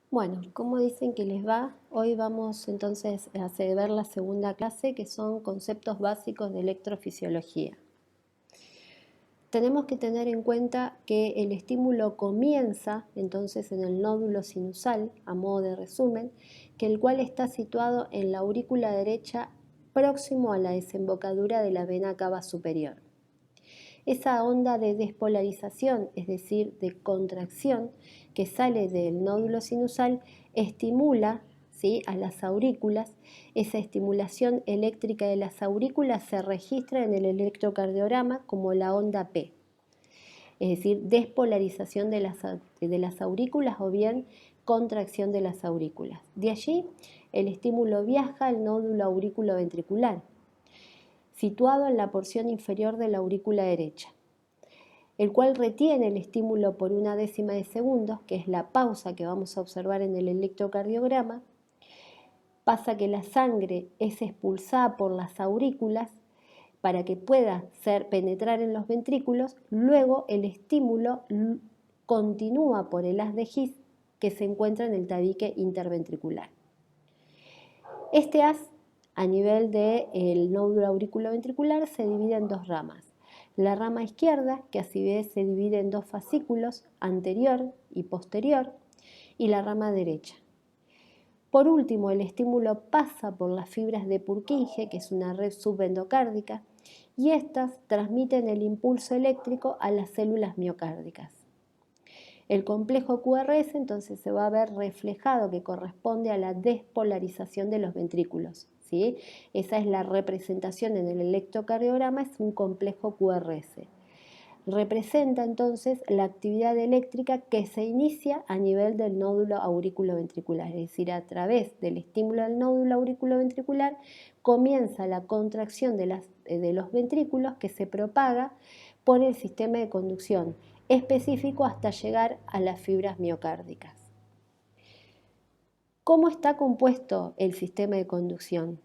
Bueno, ¿cómo dicen que les va? Hoy vamos entonces a ver la segunda clase, que son conceptos básicos de electrofisiología. Tenemos que tener en cuenta que el estímulo comienza entonces en el nódulo sinusal, a modo de resumen, que el cual está situado en la aurícula derecha próximo a la desembocadura de la vena cava superior. Esa onda de despolarización, es decir, de contracción, que sale del nódulo sinusal, estimula, ¿sí?, a las aurículas. Esa estimulación eléctrica de las aurículas se registra en el electrocardiograma como la onda P, es decir, despolarización de las aurículas o bien contracción de las aurículas. De allí, el estímulo viaja al nódulo aurículo-ventricular, situado en la porción inferior de la aurícula derecha, el cual retiene el estímulo por una décima de segundos, que es la pausa que vamos a observar en el electrocardiograma. Pasa que la sangre es expulsada por las aurículas para que pueda penetrar en los ventrículos. Luego el estímulo continúa por el haz de His que se encuentra en el tabique interventricular. Este haz, a nivel del nódulo auriculoventricular, se divide en dos ramas. La rama izquierda, que a su vez se divide en dos fascículos, anterior y posterior, y la rama derecha. Por último, el estímulo pasa por las fibras de Purkinje, que es una red subendocárdica, y estas transmiten el impulso eléctrico a las células miocárdicas. El complejo QRS entonces se va a ver reflejado, que corresponde a la despolarización de los ventrículos, ¿sí? Esa es la representación en el electrocardiograma, es un complejo QRS. Representa entonces la actividad eléctrica que se inicia a nivel del nódulo auriculoventricular, es decir, a través del estímulo del nódulo auriculoventricular comienza la contracción de los ventrículos, que se propaga por el sistema de conducción específico hasta llegar a las fibras miocárdicas. ¿Cómo está compuesto el sistema de conducción?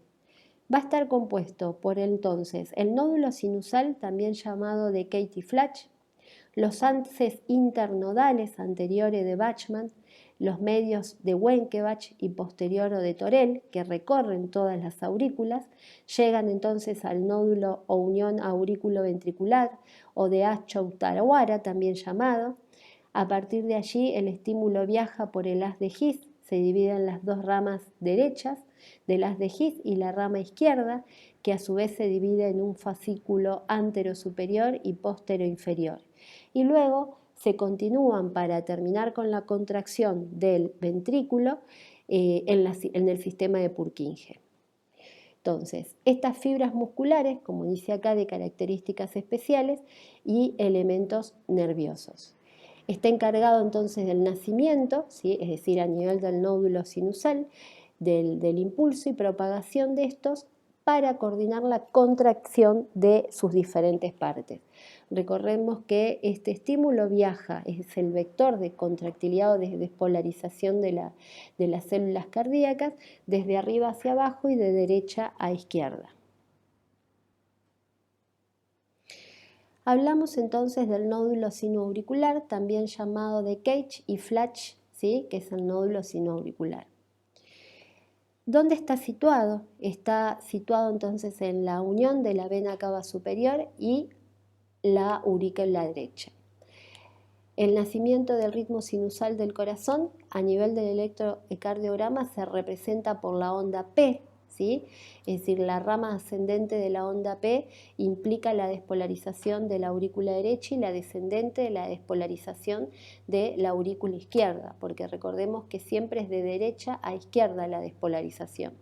Va a estar compuesto por entonces el nódulo sinusal, también llamado de Katy-Flatch, los haces internodales anteriores de Bachmann, los medios de Wenckebach y posterior o de Torel, que recorren todas las aurículas, llegan entonces al nódulo o unión aurículo-ventricular o de Achoutarawara, también llamado. A partir de allí el estímulo viaja por el haz de His, se divide en las dos ramas derechas del haz de His y la rama izquierda, que a su vez se divide en un fascículo antero-superior y postero-inferior. Y luego se continúan para terminar con la contracción del ventrículo en el sistema de Purkinje. Entonces, estas fibras musculares, como dice acá, de características especiales y elementos nerviosos. Está encargado entonces del nacimiento, ¿sí?, es decir, a nivel del nódulo sinusal, del impulso y propagación de estos para coordinar la contracción de sus diferentes partes. Recordemos que este estímulo viaja, es el vector de contractilidad o de despolarización de las células cardíacas desde arriba hacia abajo y de derecha a izquierda. Hablamos entonces del nódulo sinoauricular, también llamado de Cage y Flatch, ¿sí?, que es el nódulo sinoauricular. ¿Dónde está situado? Está situado entonces en la unión de la vena cava superior y la aurícula derecha. El nacimiento del ritmo sinusal del corazón a nivel del electrocardiograma se representa por la onda P, ¿sí? Es decir, la rama ascendente de la onda P implica la despolarización de la aurícula derecha y la descendente la despolarización de la aurícula izquierda, porque recordemos que siempre es de derecha a izquierda la despolarización.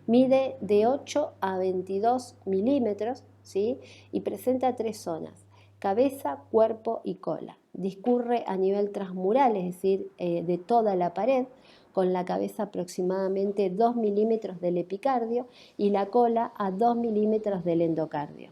Mide de 8 a 22 milímetros, ¿sí?, y presenta tres zonas: cabeza, cuerpo y cola. Discurre a nivel transmural, es decir, de toda la pared, con la cabeza aproximadamente 2 milímetros del epicardio y la cola a 2 milímetros del endocardio.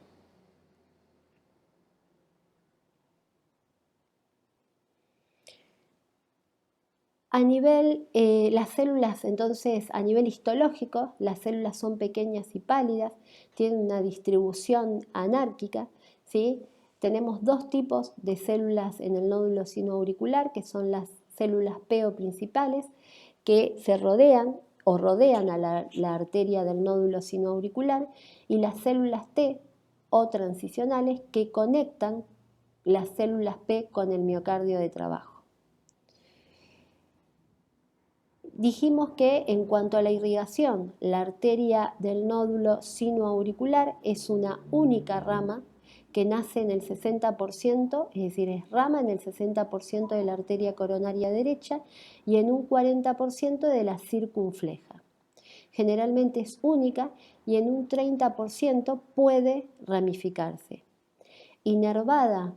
A nivel, las células, entonces, a nivel histológico, las células son pequeñas y pálidas, tienen una distribución anárquica, ¿sí? Tenemos dos tipos de células en el nódulo sinoauricular, que son las células P o principales que se rodean o rodean a la arteria del nódulo sinoauricular, y las células T o transicionales que conectan las células P con el miocardio de trabajo. Dijimos que en cuanto a la irrigación, la arteria del nódulo sinoauricular es una única rama que nace en el 60%, es decir, es rama en el 60% de la arteria coronaria derecha y en un 40% de la circunfleja. Generalmente es única y en un 30% puede ramificarse. Inervada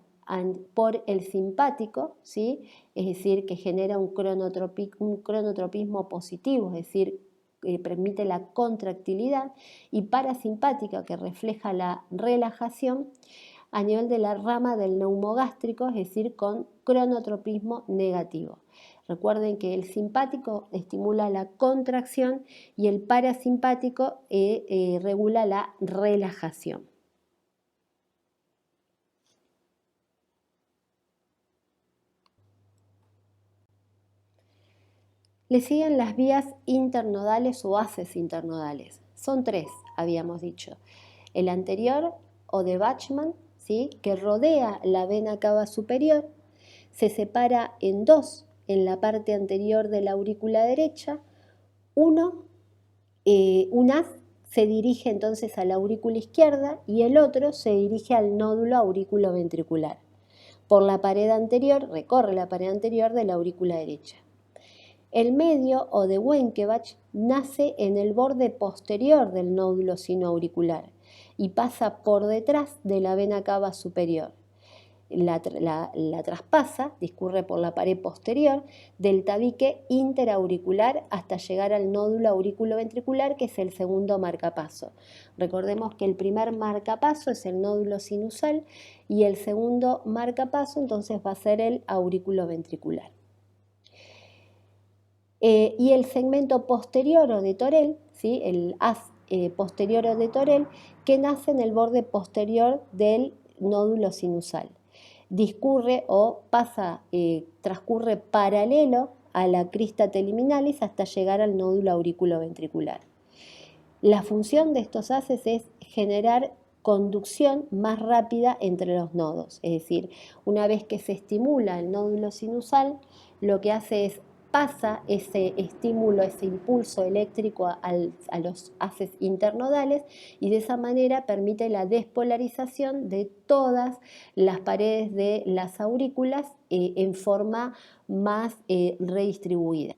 por el simpático, ¿sí? Es decir, que genera un cronotropismo positivo, es decir, permite la contractilidad, y parasimpática, que refleja la relajación a nivel de la rama del neumogástrico, es decir, con cronotropismo negativo. Recuerden que el simpático estimula la contracción y el parasimpático regula la relajación. Le siguen las vías internodales o haces internodales. Son tres, habíamos dicho. El anterior o de Bachmann, ¿sí?, que rodea la vena cava superior, se separa en dos en la parte anterior de la aurícula derecha. Un haz se dirige entonces a la aurícula izquierda y el otro se dirige al nódulo aurículo-ventricular. Por la pared anterior, recorre la pared anterior de la aurícula derecha. El medio o de Wenckebach nace en el borde posterior del nódulo sinoauricular y pasa por detrás de la vena cava superior. La traspasa, discurre por la pared posterior del tabique interauricular hasta llegar al nódulo aurículo-ventricular, que es el segundo marcapaso. Recordemos que el primer marcapaso es el nódulo sinusal y el segundo marcapaso entonces va a ser el aurículo-ventricular. Y el segmento posterior o de Torel, ¿sí?, el haz posterior o de Torel, que nace en el borde posterior del nódulo sinusal. Discurre o transcurre paralelo a la crista terminalis hasta llegar al nódulo aurículo-ventricular. La función de estos haces es generar conducción más rápida entre los nodos, es decir, una vez que se estimula el nódulo sinusal, lo que hace es pasa ese estímulo, ese impulso eléctrico a los haces internodales, y de esa manera permite la despolarización de todas las paredes de las aurículas en forma más redistribuida.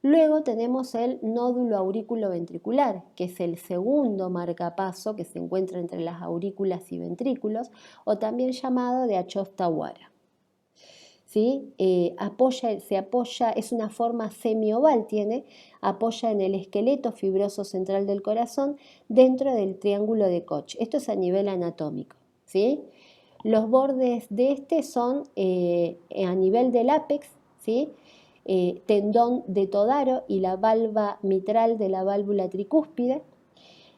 Luego tenemos el nódulo aurículo-ventricular, que es el segundo marcapaso que se encuentra entre las aurículas y ventrículos, o también llamado de Achov-Tawara. ¿Sí? Se apoya, es una forma semioval, apoya en el esqueleto fibroso central del corazón dentro del triángulo de Koch. Esto es a nivel anatómico, ¿sí? Los bordes de este son a nivel del ápex, ¿sí?, tendón de Todaro y la valva mitral de la válvula tricúspide,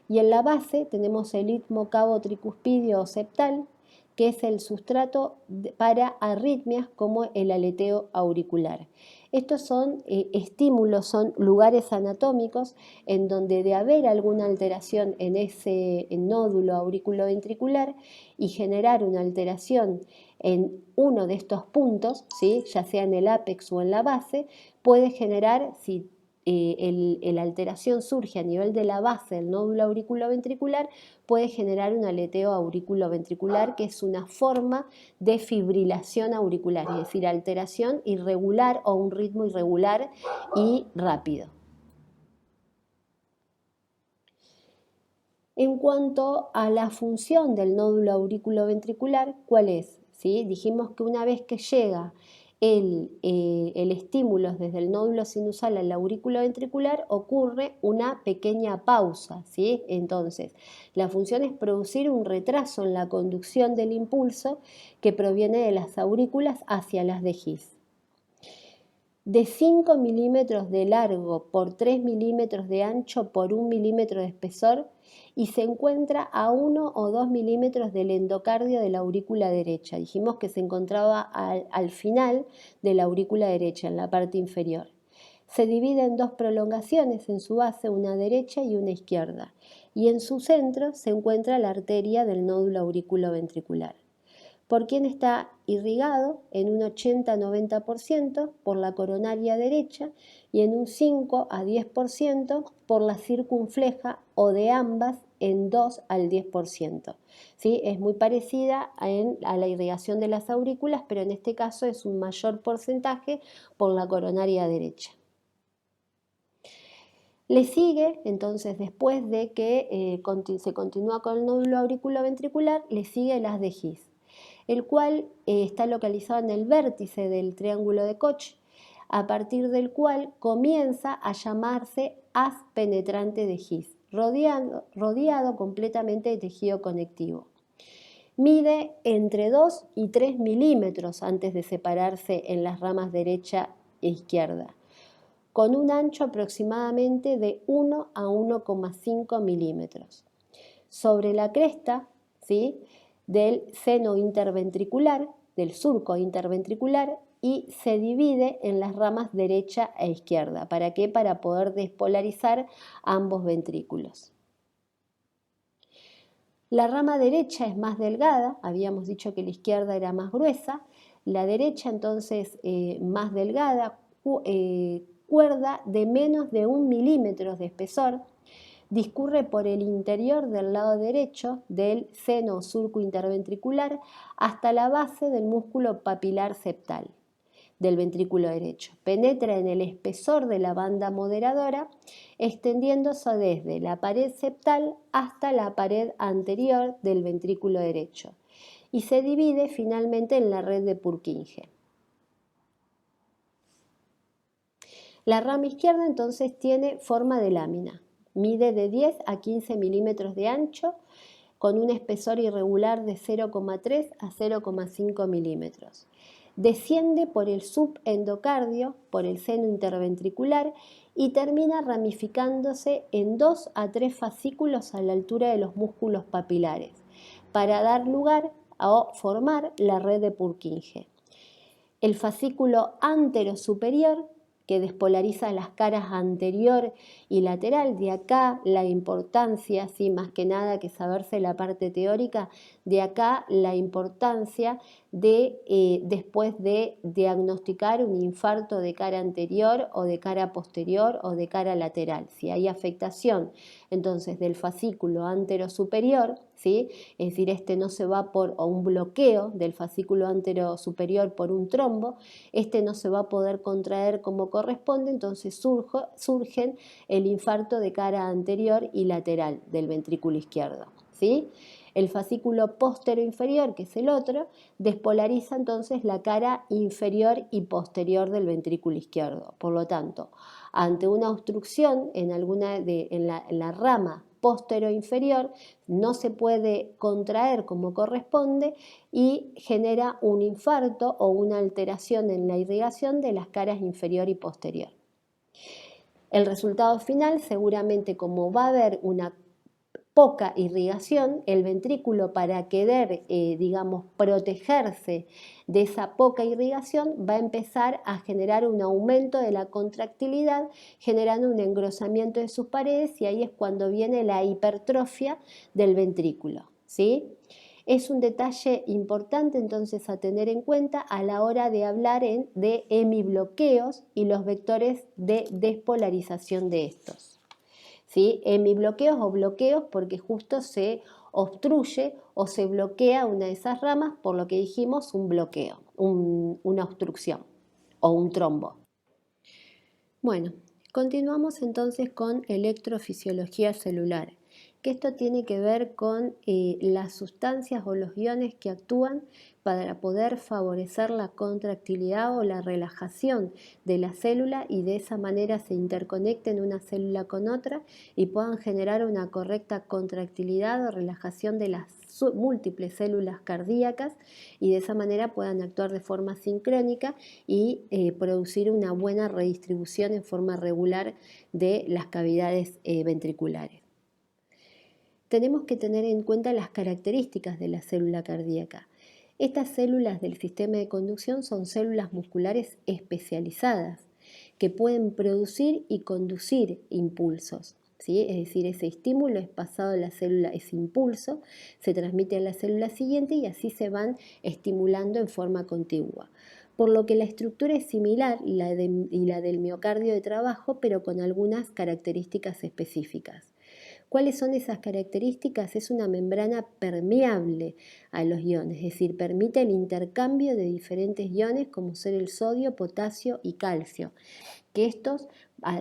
y en la base tenemos el istmo cavo tricuspidio septal, que es el sustrato para arritmias como el aleteo auricular. Estos son estímulos, son lugares anatómicos en donde, de haber alguna alteración en ese nódulo auriculoventricular y generar una alteración en uno de estos puntos, ¿sí?, ya sea en el ápex o en la base, puede generar, si la alteración surge a nivel de la base del nódulo auriculoventricular, puede generar un aleteo auriculoventricular, que es una forma de fibrilación auricular, es decir, alteración irregular o un ritmo irregular y rápido. En cuanto a la función del nódulo auriculoventricular, ¿cuál es? ¿Sí? Dijimos que una vez que llega el estímulo desde el nódulo sinusal al aurículo ventricular, ocurre una pequeña pausa, ¿sí? Entonces, la función es producir un retraso en la conducción del impulso que proviene de las aurículas hacia las de His. de 5 milímetros de largo por 3 milímetros de ancho por 1 milímetro de espesor y se encuentra a 1 o 2 milímetros del endocardio de la aurícula derecha. Dijimos que se encontraba al final de la aurícula derecha, en la parte inferior. Se divide en dos prolongaciones en su base, una derecha y una izquierda, y en su centro se encuentra la arteria del nódulo auriculoventricular. ¿Por quién está irrigado? En un 80-90% por la coronaria derecha y en un 5 a 10% por la circunfleja o de ambas en 2 al 10%. ¿Sí? Es muy parecida a la irrigación de las aurículas, pero en este caso es un mayor porcentaje por la coronaria derecha. Le sigue, entonces, después de que se continúa con el nódulo auriculoventricular, le sigue el haz de His, el cual está localizado en el vértice del triángulo de Koch, a partir del cual comienza a llamarse haz penetrante de His, rodeado completamente de tejido conectivo. Mide entre 2 y 3 milímetros antes de separarse en las ramas derecha e izquierda, con un ancho aproximadamente de 1 a 1,5 milímetros. Sobre la cresta, ¿sí?, del seno interventricular, del surco interventricular, y se divide en las ramas derecha e izquierda. ¿Para qué? Para poder despolarizar ambos ventrículos. La rama derecha es más delgada, habíamos dicho que la izquierda era más gruesa, la derecha entonces más delgada, cuerda de menos de 1 milímetro de espesor, discurre por el interior del lado derecho del seno surco interventricular hasta la base del músculo papilar septal del ventrículo derecho. Penetra en el espesor de la banda moderadora, extendiéndose desde la pared septal hasta la pared anterior del ventrículo derecho y se divide finalmente en la red de Purkinje. La rama izquierda entonces tiene forma de lámina, mide de 10 a 15 milímetros de ancho, con un espesor irregular de 0,3 a 0,5 milímetros. Desciende por el subendocardio, por el seno interventricular, y termina ramificándose en 2 a 3 fascículos a la altura de los músculos papilares, para dar lugar a formar la red de Purkinje. El fascículo anterosuperior, que despolariza las caras anterior y lateral, de acá la importancia, sí, más que nada que saberse la parte teórica, de acá la importancia de después de diagnosticar un infarto de cara anterior o de cara posterior o de cara lateral. Si hay afectación entonces del fascículo anterosuperior, ¿sí?, es decir, este no se va o un bloqueo del fascículo anterosuperior por un trombo, este no se va a poder contraer como corresponde, entonces surgen el infarto de cara anterior y lateral del ventrículo izquierdo, ¿sí? El fascículo posterior-inferior, que es el otro, despolariza entonces la cara inferior y posterior del ventrículo izquierdo. Por lo tanto, ante una obstrucción en la rama posterior-inferior, no se puede contraer como corresponde y genera un infarto o una alteración en la irrigación de las caras inferior y posterior. El resultado final, seguramente, como va a haber una poca irrigación, el ventrículo, para querer, protegerse de esa poca irrigación, va a empezar a generar un aumento de la contractilidad, generando un engrosamiento de sus paredes, y ahí es cuando viene la hipertrofia del ventrículo, ¿sí? Es un detalle importante entonces a tener en cuenta a la hora de hablar de hemibloqueos y los vectores de despolarización de estos. ¿Sí? Hemibloqueos o bloqueos porque justo se obstruye o se bloquea una de esas ramas, por lo que dijimos un bloqueo, una obstrucción o un trombo. Bueno, continuamos entonces con electrofisiología celular, que esto tiene que ver con las sustancias o los iones que actúan para poder favorecer la contractilidad o la relajación de la célula y de esa manera se interconecten una célula con otra y puedan generar una correcta contractilidad o relajación de las múltiples células cardíacas y de esa manera puedan actuar de forma sincrónica y producir una buena redistribución en forma regular de las cavidades ventriculares. Tenemos que tener en cuenta las características de la célula cardíaca. Estas células del sistema de conducción son células musculares especializadas que pueden producir y conducir impulsos. ¿Sí? Es decir, ese estímulo es pasado a la célula, ese impulso se transmite a la célula siguiente y así se van estimulando en forma contigua. Por lo que la estructura es similar y la del miocardio de trabajo, pero con algunas características específicas. ¿Cuáles son esas características? Es una membrana permeable a los iones, es decir, permite el intercambio de diferentes iones como ser el sodio, potasio y calcio. Que estos,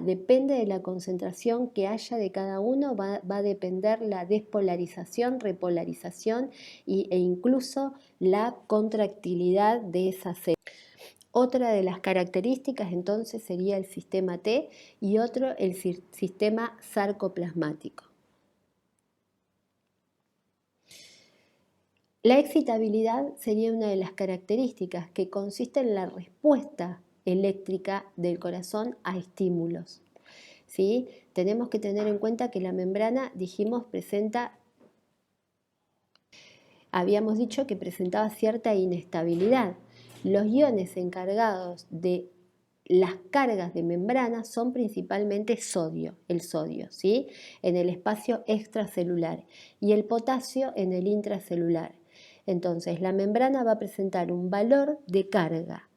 depende de la concentración que haya de cada uno, va a depender la despolarización, repolarización e incluso la contractilidad de esa célula. Otra de las características entonces sería el sistema T y otro el sistema sarcoplasmático. La excitabilidad sería una de las características que consiste en la respuesta eléctrica del corazón a estímulos. ¿Sí? Tenemos que tener en cuenta que la membrana, dijimos, habíamos dicho que presentaba cierta inestabilidad. Los iones encargados de las cargas de membrana son principalmente sodio, el sodio, ¿sí? En el espacio extracelular y el potasio en el intracelular. Entonces, la membrana va a presentar un valor de carga.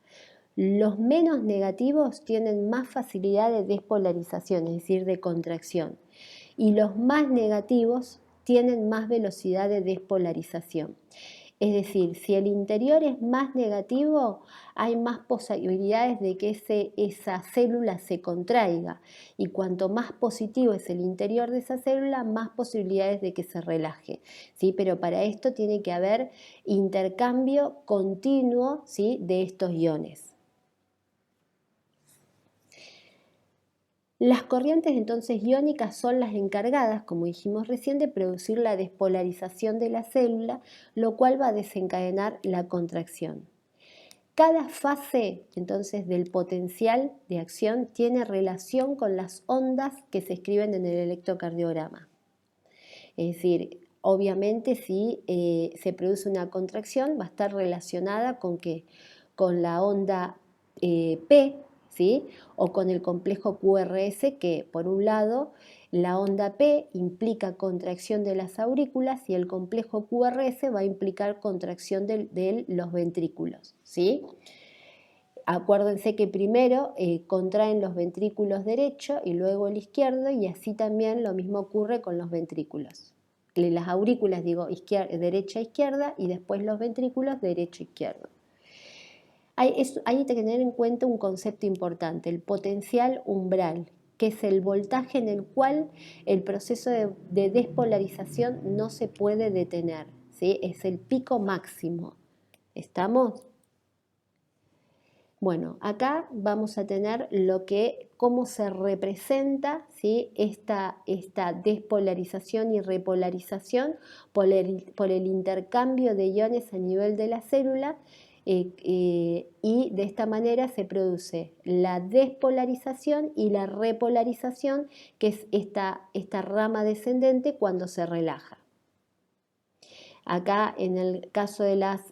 Los menos negativos tienen más facilidad de despolarización, es decir, de contracción. Y los más negativos tienen más velocidad de despolarización. Es decir, si el interior es más negativo, hay más posibilidades de que esa célula se contraiga. Y cuanto más positivo es el interior de esa célula, más posibilidades de que se relaje. ¿Sí? Pero para esto tiene que haber intercambio continuo, ¿sí?, de estos iones. Las corrientes entonces iónicas son las encargadas, como dijimos recién, de producir la despolarización de la célula, lo cual va a desencadenar la contracción. Cada fase entonces del potencial de acción tiene relación con las ondas que se escriben en el electrocardiograma. Es decir, obviamente si se produce una contracción va a estar relacionada con ¿qué? Con la onda P, ¿sí? O con el complejo QRS, que por un lado la onda P implica contracción de las aurículas y el complejo QRS va a implicar contracción de los ventrículos, ¿sí? Acuérdense que primero contraen los ventrículos derecho y luego el izquierdo y así también lo mismo ocurre con los ventrículos. Las aurículas digo derecha-izquierda y después los ventrículos derecho-izquierdo. Hay que tener en cuenta un concepto importante, el potencial umbral, que es el voltaje en el cual el proceso de despolarización no se puede detener, ¿sí? Es el pico máximo. ¿Estamos? Bueno, acá vamos a tener cómo se representa, ¿sí?, esta despolarización y repolarización por el intercambio de iones a nivel de la célula y de esta manera se produce la despolarización y la repolarización, que es esta rama descendente cuando se relaja. Acá en el caso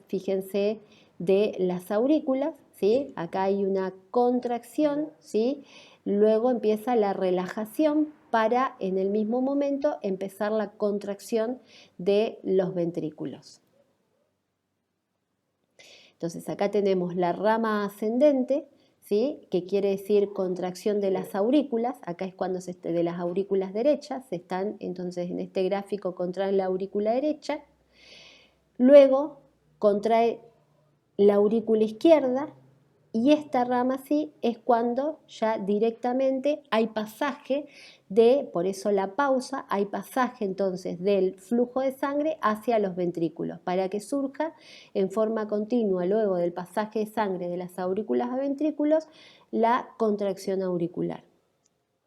fíjense, de las aurículas, ¿sí? Acá hay una contracción, ¿sí? Luego empieza la relajación para en el mismo momento empezar la contracción de los ventrículos. Entonces acá tenemos la rama ascendente, ¿sí?, que quiere decir contracción de las aurículas. Acá es cuando de las aurículas derechas, entonces en este gráfico contrae la aurícula derecha, luego contrae la aurícula izquierda Y esta rama sí es cuando ya directamente hay pasaje por eso la pausa, hay pasaje entonces del flujo de sangre hacia los ventrículos para que surja en forma continua luego del pasaje de sangre de las aurículas a ventrículos la contracción auricular.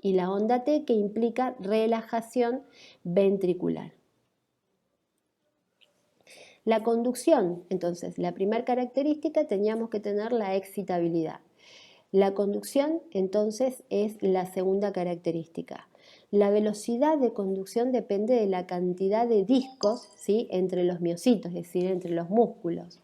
Y la onda T que implica relajación ventricular. La conducción, entonces, la primera característica teníamos que tener la excitabilidad. La conducción, entonces, es la segunda característica. La velocidad de conducción depende de la cantidad de discos, ¿sí?, entre los miocitos, es decir, entre los músculos.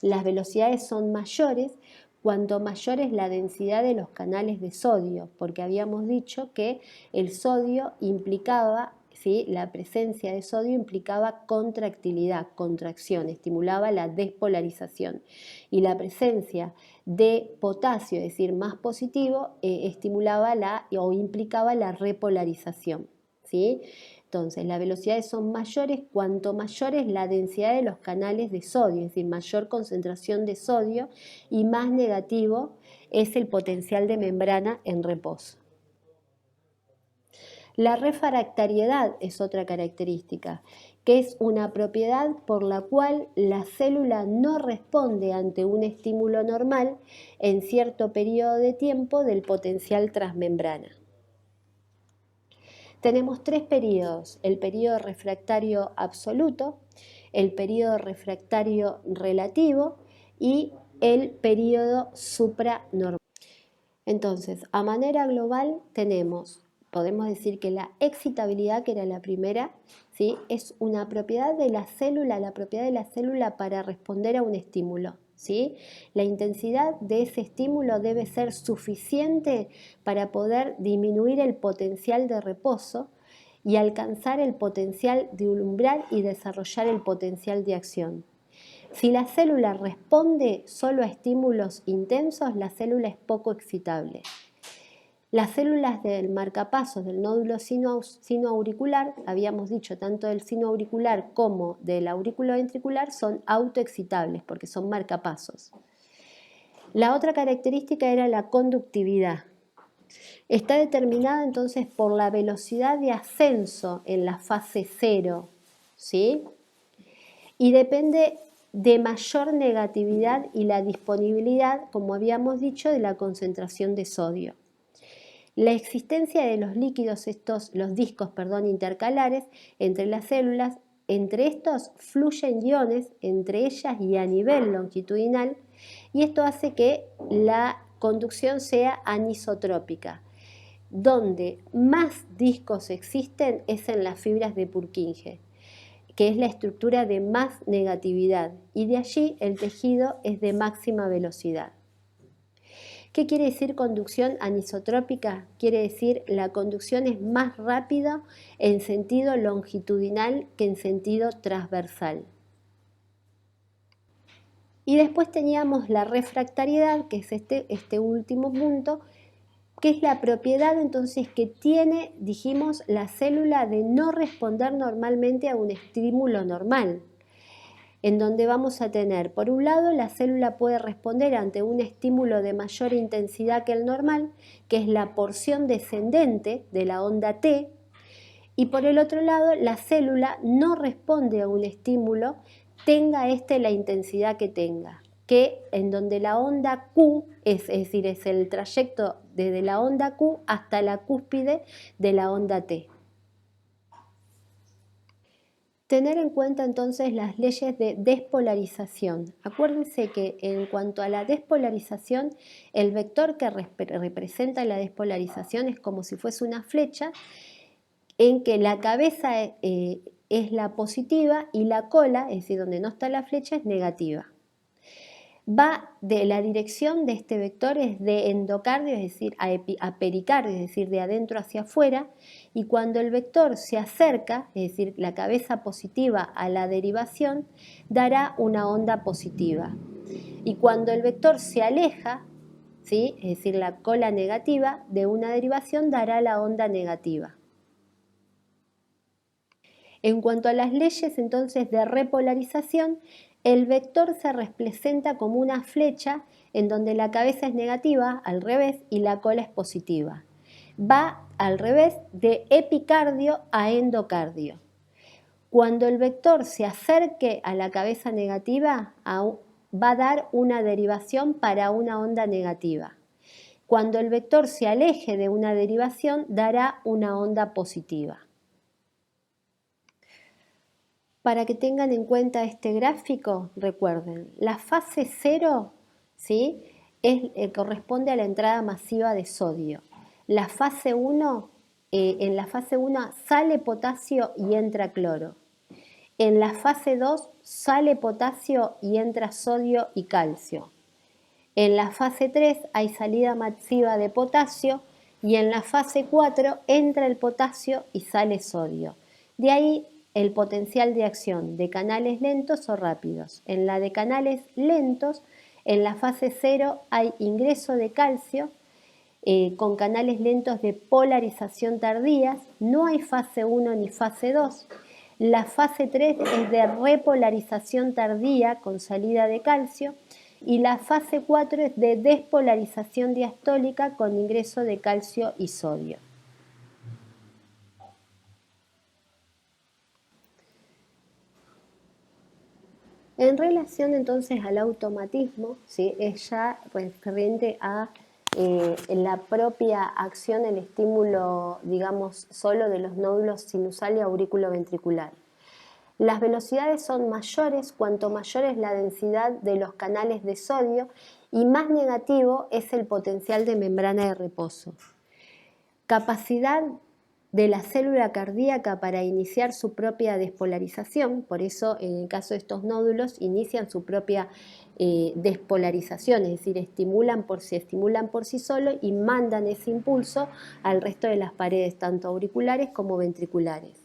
Las velocidades son mayores cuanto mayor es la densidad de los canales de sodio, porque habíamos dicho que el sodio implicaba, ¿sí?, la presencia de sodio implicaba contractilidad, contracción, estimulaba la despolarización. Y la presencia de potasio, es decir, más positivo, estimulaba o implicaba la repolarización, ¿sí? Entonces, las velocidades son mayores cuanto mayor es la densidad de los canales de sodio, es decir, mayor concentración de sodio y más negativo es el potencial de membrana en reposo. La refractariedad es otra característica, que es una propiedad por la cual la célula no responde ante un estímulo normal en cierto periodo de tiempo del potencial transmembrana. Tenemos tres periodos: el periodo refractario absoluto, el periodo refractario relativo y el periodo supranormal. Entonces, a manera global podemos decir que la excitabilidad, que era la primera, ¿sí?, es una propiedad de la célula para responder a un estímulo, ¿sí? La intensidad de ese estímulo debe ser suficiente para poder disminuir el potencial de reposo y alcanzar el potencial de umbral y desarrollar el potencial de acción. Si la célula responde solo a estímulos intensos, la célula es poco excitable. Las células del marcapasos del nódulo sinoauricular, habíamos dicho, tanto del sino auricular como del aurículo ventricular, son autoexcitables porque son marcapasos. La otra característica era la conductividad. Está determinada entonces por la velocidad de ascenso en la fase 0, ¿sí? Y depende de mayor negatividad y la disponibilidad, como habíamos dicho, de la concentración de sodio. La existencia de los líquidos, los discos intercalares entre las células, entre estos fluyen iones entre ellas y a nivel longitudinal, y esto hace que la conducción sea anisotrópica. Donde más discos existen es en las fibras de Purkinje, que es la estructura de más negatividad, y de allí el tejido es de máxima velocidad. ¿Qué quiere decir conducción anisotrópica? Quiere decir la conducción es más rápida en sentido longitudinal que en sentido transversal. Y después teníamos la refractariedad, que es este último punto, que es la propiedad entonces que tiene, dijimos, la célula de no responder normalmente a un estímulo normal, en donde vamos a tener, por un lado, la célula puede responder ante un estímulo de mayor intensidad que el normal, que es la porción descendente de la onda T, y por el otro lado, la célula no responde a un estímulo, tenga la intensidad que tenga, que en donde la onda Q, es decir, es el trayecto desde la onda Q hasta la cúspide de la onda T. Tener en cuenta entonces las leyes de despolarización. Acuérdense que en cuanto a la despolarización, el vector que representa la despolarización es como si fuese una flecha en que la cabeza es la positiva y la cola, es decir, donde no está la flecha, es negativa. La dirección de este vector es de endocardio, es decir, a pericardio, es decir, de adentro hacia afuera, y cuando el vector se acerca, es decir, la cabeza positiva a la derivación, dará una onda positiva. Y cuando el vector se aleja, ¿sí?, es decir, la cola negativa de una derivación, dará la onda negativa. En cuanto a las leyes entonces de repolarización, el vector se representa como una flecha en donde la cabeza es negativa, al revés, y la cola es positiva. Va al revés de epicardio a endocardio. Cuando el vector se acerque a la cabeza negativa, va a dar una derivación para una onda negativa. Cuando el vector se aleje de una derivación, dará una onda positiva. Para que tengan en cuenta este gráfico, recuerden, la fase 0, ¿sí?, corresponde a la entrada masiva de sodio. La fase 1, en la fase 1 sale potasio y entra cloro. En la fase 2 sale potasio y entra sodio y calcio. En la fase 3 hay salida masiva de potasio y en la fase 4 entra el potasio y sale sodio. De ahí el potencial de acción de canales lentos o rápidos. En la de canales lentos, en la fase 0 hay ingreso de calcio con canales lentos de polarización tardías. No hay fase 1 ni fase 2. La fase 3 es de repolarización tardía con salida de calcio y la fase 4 es de despolarización diastólica con ingreso de calcio y sodio. En relación entonces al automatismo, ¿sí?, es ya referente a la propia acción, el estímulo, digamos, solo de los nódulos sinusal y aurículo-ventricular. Las velocidades son mayores cuanto mayor es la densidad de los canales de sodio y más negativo es el potencial de membrana de reposo. Capacidad de la célula cardíaca para iniciar su propia despolarización, por eso en el caso de estos nódulos inician su propia despolarización, es decir, se estimulan por sí solos y mandan ese impulso al resto de las paredes, tanto auriculares como ventriculares.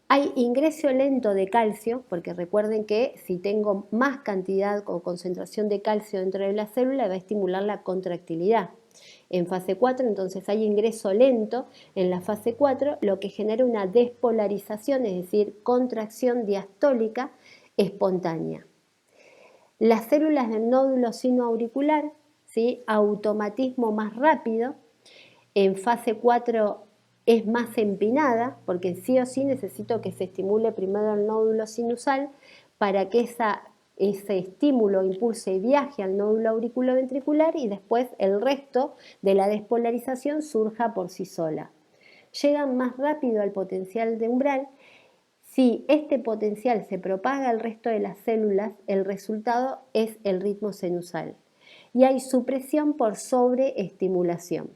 Hay ingreso lento de calcio, porque recuerden que si tengo más cantidad o concentración de calcio dentro de la célula va a estimular la contractilidad. En fase 4 entonces hay ingreso lento en la fase 4, lo que genera una despolarización, es decir, contracción diastólica espontánea. Las células del nódulo sinoauricular, ¿sí?, automatismo más rápido, en fase 4 es más empinada, porque sí o sí necesito que se estimule primero el nódulo sinusal para que ese estímulo impulse y viaje al nódulo auriculoventricular y después el resto de la despolarización surja por sí sola. Llegan más rápido al potencial de umbral. Si este potencial se propaga al resto de las células, el resultado es el ritmo sinusal. Y hay supresión por sobreestimulación.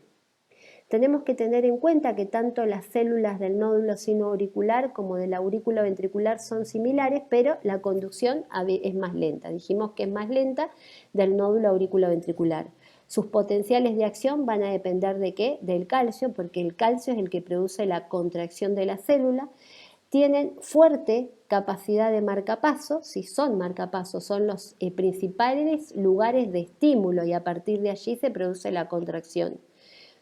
Tenemos que tener en cuenta que tanto las células del nódulo sinoauricular como del aurículo ventricular son similares, pero la conducción es más lenta. Dijimos que es más lenta del nódulo aurículo ventricular. Sus potenciales de acción van a depender ¿de qué? Del calcio, porque el calcio es el que produce la contracción de la célula. Tienen fuerte capacidad de marcapaso, si son marcapasos, son los principales lugares de estímulo y a partir de allí se produce la contracción.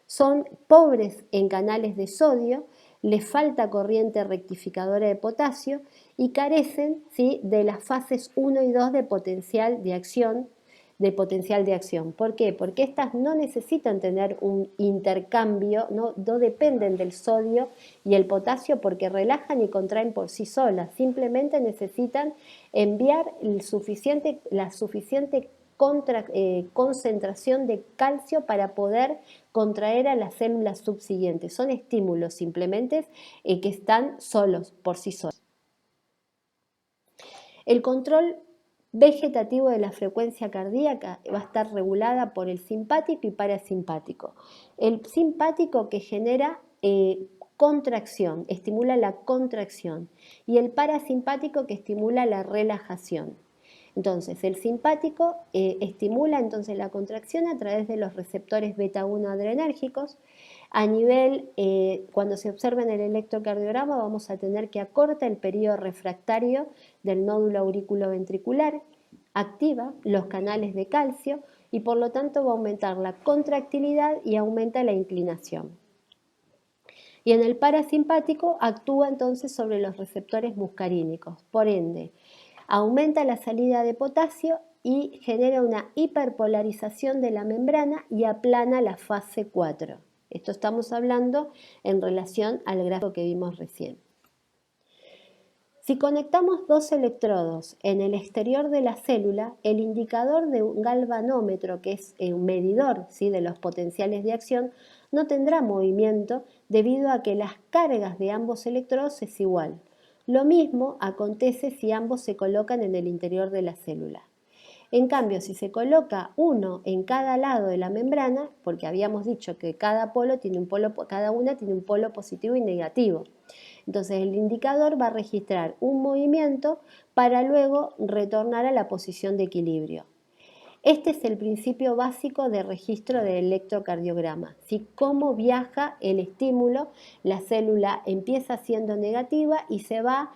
Son pobres en canales de sodio, les falta corriente rectificadora de potasio y carecen, ¿sí?, de las fases 1 y 2 de potencial de acción. ¿Por qué? Porque estas no necesitan tener un intercambio, no dependen del sodio y el potasio porque relajan y contraen por sí solas, simplemente necesitan enviar la suficiente concentración de calcio para poder contraer a las células subsiguientes. Son estímulos simplemente que están solos, por sí solos. El control vegetativo de la frecuencia cardíaca va a estar regulada por el simpático y parasimpático. El simpático que genera contracción, estimula la contracción, y el parasimpático que estimula la relajación. Entonces, el simpático estimula entonces la contracción a través de los receptores beta-1 adrenérgicos. A nivel, cuando se observa en el electrocardiograma, vamos a tener que acorta el periodo refractario del nódulo auriculoventricular, activa los canales de calcio y por lo tanto va a aumentar la contractilidad y aumenta la inclinación. Y en el parasimpático actúa entonces sobre los receptores muscarínicos, por ende, Aumenta la salida de potasio y genera una hiperpolarización de la membrana y aplana la fase 4. Esto estamos hablando en relación al gráfico que vimos recién. Si conectamos dos electrodos en el exterior de la célula, el indicador de un galvanómetro, que es un medidor, ¿sí?, de los potenciales de acción, no tendrá movimiento debido a que las cargas de ambos electrodos es igual. Lo mismo acontece si ambos se colocan en el interior de la célula. En cambio, si se coloca uno en cada lado de la membrana, porque habíamos dicho que cada una tiene un polo positivo y negativo. Entonces el indicador va a registrar un movimiento para luego retornar a la posición de equilibrio. Este es el principio básico de registro del electrocardiograma. ¿Sí? Cómo viaja el estímulo, la célula empieza siendo negativa y se va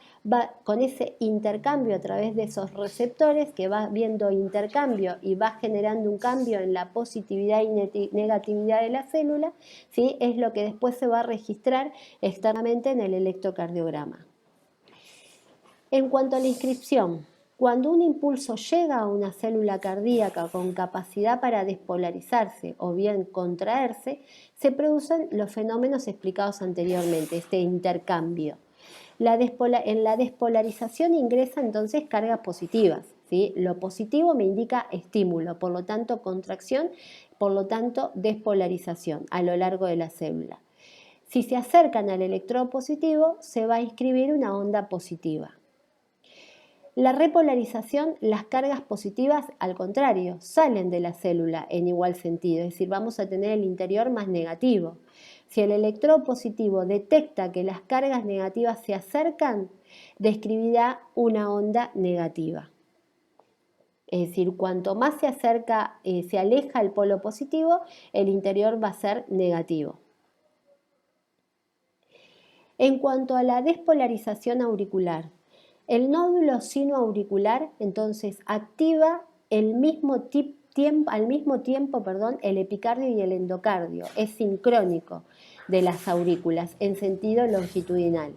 con ese intercambio a través de esos receptores, que va viendo intercambio y va generando un cambio en la positividad y negatividad de la célula, ¿sí? Es lo que después se va a registrar externamente en el electrocardiograma. En cuanto a la inscripción, cuando un impulso llega a una célula cardíaca con capacidad para despolarizarse o bien contraerse, se producen los fenómenos explicados anteriormente, este intercambio. En la despolarización ingresa entonces cargas positivas, ¿sí? Lo positivo me indica estímulo, por lo tanto contracción, por lo tanto despolarización a lo largo de la célula. Si se acercan al electrodo positivo, se va a inscribir una onda positiva. La repolarización, las cargas positivas, al contrario, salen de la célula en igual sentido, es decir, vamos a tener el interior más negativo. Si el electrodo positivo detecta que las cargas negativas se acercan, describirá una onda negativa. Es decir, cuanto más se acerca, se aleja el polo positivo, el interior va a ser negativo. En cuanto a la despolarización auricular, el nódulo sinoauricular entonces activa al mismo tiempo el epicardio y el endocardio, es sincrónico de las aurículas en sentido longitudinal.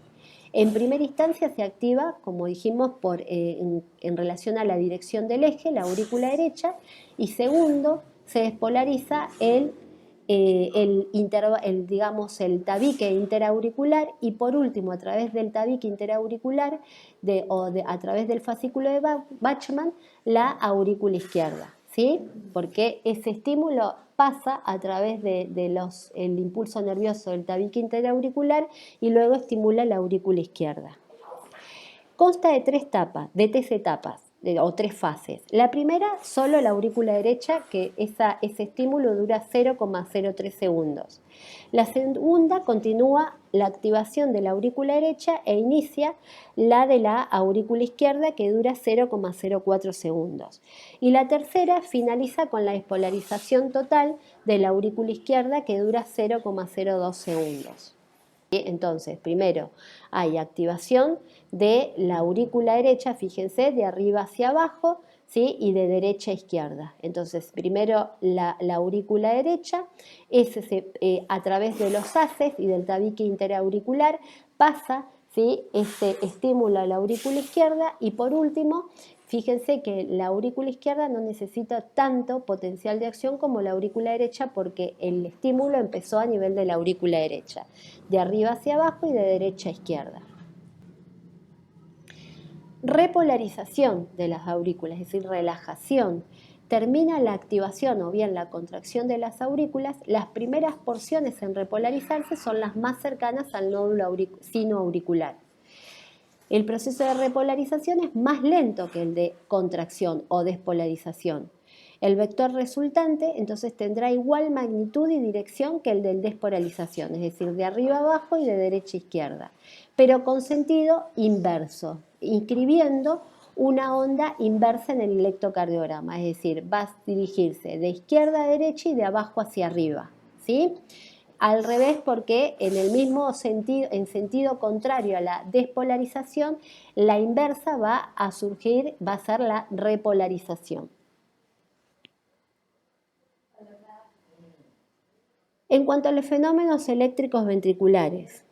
En primera instancia se activa, como dijimos, en relación a la dirección del eje, la aurícula derecha, y segundo, se despolariza el tabique interauricular, y por último a través del tabique interauricular a través del fascículo de Bachmann, la aurícula izquierda, ¿sí? Porque ese estímulo pasa a través del impulso nervioso del tabique interauricular y luego estimula la aurícula izquierda. Consta de tres etapas o tres fases. La primera, solo la aurícula derecha, que ese estímulo dura 0,03 segundos. La segunda continúa la activación de la aurícula derecha e inicia la de la aurícula izquierda, que dura 0,04 segundos. Y la tercera finaliza con la despolarización total de la aurícula izquierda, que dura 0,02 segundos. Entonces, primero hay activación de la aurícula derecha, fíjense, de arriba hacia abajo, ¿sí? Y de derecha a izquierda. Entonces, primero la aurícula derecha, a través de los haces y del tabique interauricular pasa, ¿sí?, este estímulo a la aurícula izquierda, y por último, fíjense que la aurícula izquierda no necesita tanto potencial de acción como la aurícula derecha, porque el estímulo empezó a nivel de la aurícula derecha, de arriba hacia abajo y de derecha a izquierda. Repolarización de las aurículas, es decir, relajación. Termina la activación o bien la contracción de las aurículas. Las primeras porciones en repolarizarse son las más cercanas al nódulo sinoauricular. El proceso de repolarización es más lento que el de contracción o despolarización. El vector resultante entonces tendrá igual magnitud y dirección que el de despolarización, es decir, de arriba a abajo y de derecha a izquierda, pero con sentido inverso, inscribiendo una onda inversa en el electrocardiograma, es decir, va a dirigirse de izquierda a derecha y de abajo hacia arriba, ¿sí? Al revés, porque en el mismo sentido, en sentido contrario a la despolarización, la inversa va a ser la repolarización. En cuanto a los fenómenos eléctricos ventriculares,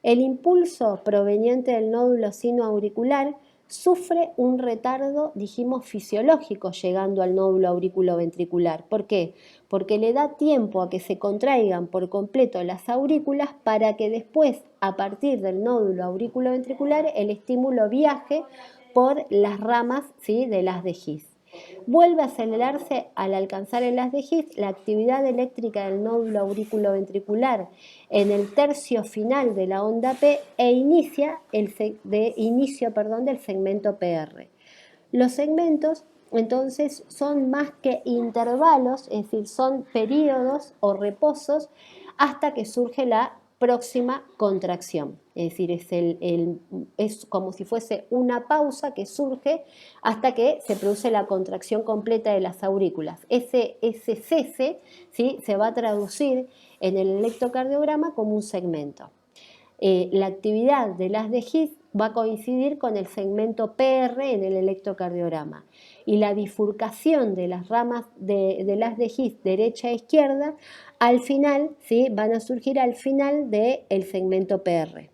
el impulso proveniente del nódulo sinoauricular sufre un retardo, dijimos, fisiológico llegando al nódulo aurículo-ventricular. ¿Por qué? Porque le da tiempo a que se contraigan por completo las aurículas para que después, a partir del nódulo aurículo-ventricular, el estímulo viaje por las ramas, ¿sí?, del haz de His. Vuelve a acelerarse al alcanzar el haz de His la actividad eléctrica del nódulo aurículo-ventricular en el tercio final de la onda P e inicio del segmento PR. Los segmentos entonces son más que intervalos, es decir, son periodos o reposos hasta que surge la próxima contracción. Es decir, es como si fuese una pausa que surge hasta que se produce la contracción completa de las aurículas. Ese cese, ¿sí?, se va a traducir en el electrocardiograma como un segmento. La actividad del haz de His va a coincidir con el segmento PR en el electrocardiograma y la bifurcación de las ramas del haz de His derecha e izquierda al final, ¿sí?, van a surgir al final del segmento PR.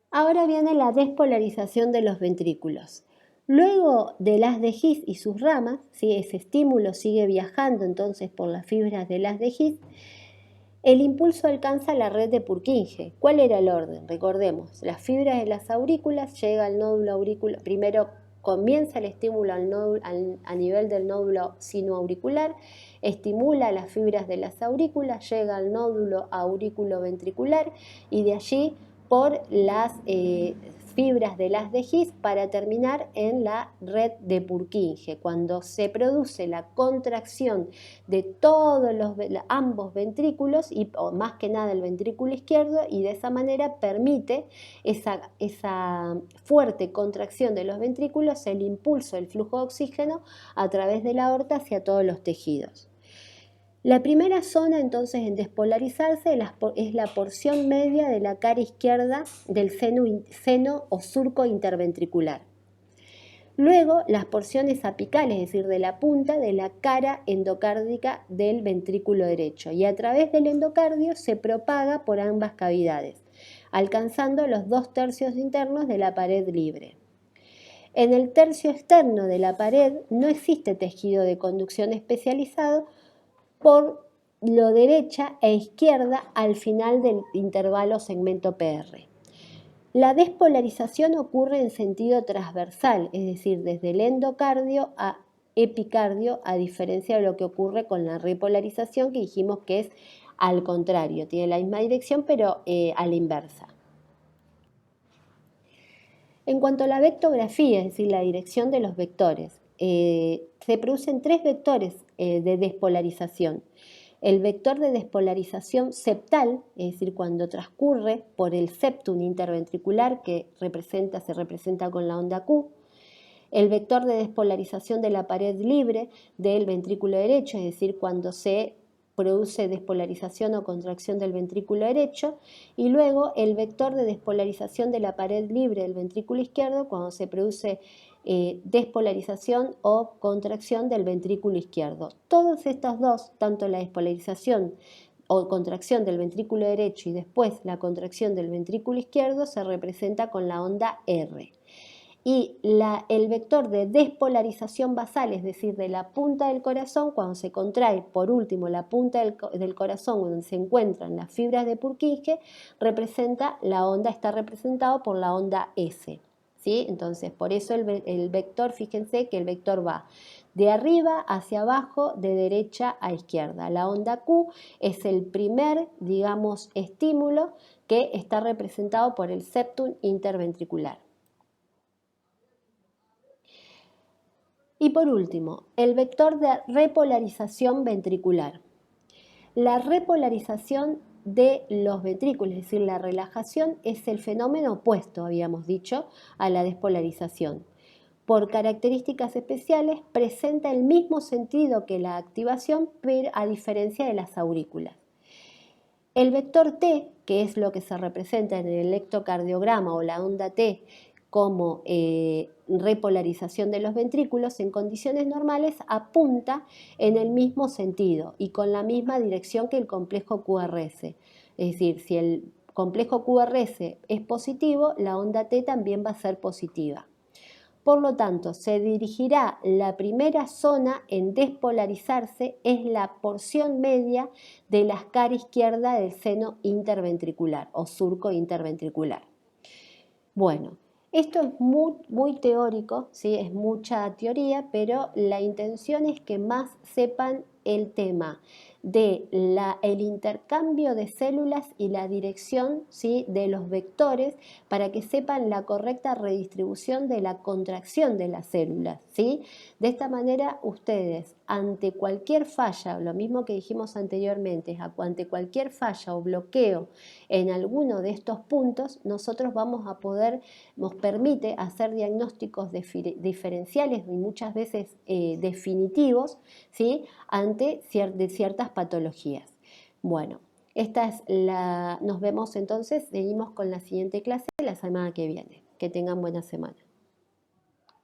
Ahora viene la despolarización de los ventrículos. Luego del haz de His y sus ramas, ¿sí?, ese estímulo sigue viajando entonces por las fibras del haz de His, el impulso alcanza la red de Purkinje. ¿Cuál era el orden? Recordemos, las fibras de las aurículas llega al nódulo auricular, primero comienza el estímulo a nivel del nódulo sinoauricular, estimula las fibras de las aurículas, llega al nódulo auriculoventricular y de allí por las fibras del haz de His para terminar en la red de Purkinje, cuando se produce la contracción de ambos ventrículos y más que nada el ventrículo izquierdo, y de esa manera permite esa fuerte contracción de los ventrículos, el impulso del flujo de oxígeno a través de la aorta hacia todos los tejidos. La primera zona entonces en despolarizarse es la porción media de la cara izquierda del seno o surco interventricular. Luego las porciones apicales, es decir, de la punta de la cara endocárdica del ventrículo derecho, y a través del endocardio se propaga por ambas cavidades, alcanzando los 2/3 internos de la pared libre. En el tercio externo de la pared no existe tejido de conducción especializado, por lo derecha e izquierda al final del intervalo segmento PR. La despolarización ocurre en sentido transversal, es decir, desde el endocardio a epicardio, a diferencia de lo que ocurre con la repolarización, que dijimos que es al contrario, tiene la misma dirección pero a la inversa. En cuanto a la vectografía, es decir, la dirección de los vectores, se producen 3 vectores de despolarización. El vector de despolarización septal, es decir, cuando transcurre por el septum interventricular que se representa con la onda Q. El vector de despolarización de la pared libre del ventrículo derecho, es decir, cuando se produce despolarización o contracción del ventrículo derecho, y luego el vector de despolarización de la pared libre del ventrículo izquierdo cuando se produce despolarización o contracción del ventrículo izquierdo. Todos estos dos, tanto la despolarización o contracción del ventrículo derecho y después la contracción del ventrículo izquierdo, se representa con la onda R. Y el vector de despolarización basal, es decir, de la punta del corazón, cuando se contrae por último la punta del corazón donde se encuentran las fibras de Purkinje, está representado por la onda S. ¿Sí? Entonces, por eso el vector, fíjense que el vector va de arriba hacia abajo, de derecha a izquierda. La onda Q es el primer, digamos, estímulo que está representado por el septum interventricular. Y por último, el vector de repolarización ventricular. La repolarización de los ventrículos, es decir, la relajación, es el fenómeno opuesto, habíamos dicho, a la despolarización. Por características especiales, presenta el mismo sentido que la activación, pero a diferencia de las aurículas. El vector T, que es lo que se representa en el electrocardiograma o la onda T, como repolarización de los ventrículos, en condiciones normales apunta en el mismo sentido y con la misma dirección que el complejo QRS. Es decir, si el complejo QRS es positivo, la onda T también va a ser positiva. Por lo tanto, se dirigirá la primera zona en despolarizarse, es la porción media de la cara izquierda del seno interventricular o surco interventricular. Bueno, esto es muy teórico, ¿sí? Es mucha teoría, pero la intención es que más sepan el tema de el intercambio de células y la dirección, ¿sí?, de los vectores para que sepan la correcta redistribución de la contracción de las células, ¿sí? De esta manera ustedes ante cualquier falla, lo mismo que dijimos anteriormente, ante cualquier falla o bloqueo en alguno de estos puntos, nosotros nos permite hacer diagnósticos diferenciales y muchas veces definitivos, ¿sí?, ante ciertas patologías. Bueno, nos vemos entonces, seguimos con la siguiente clase la semana que viene. Que tengan buena semana.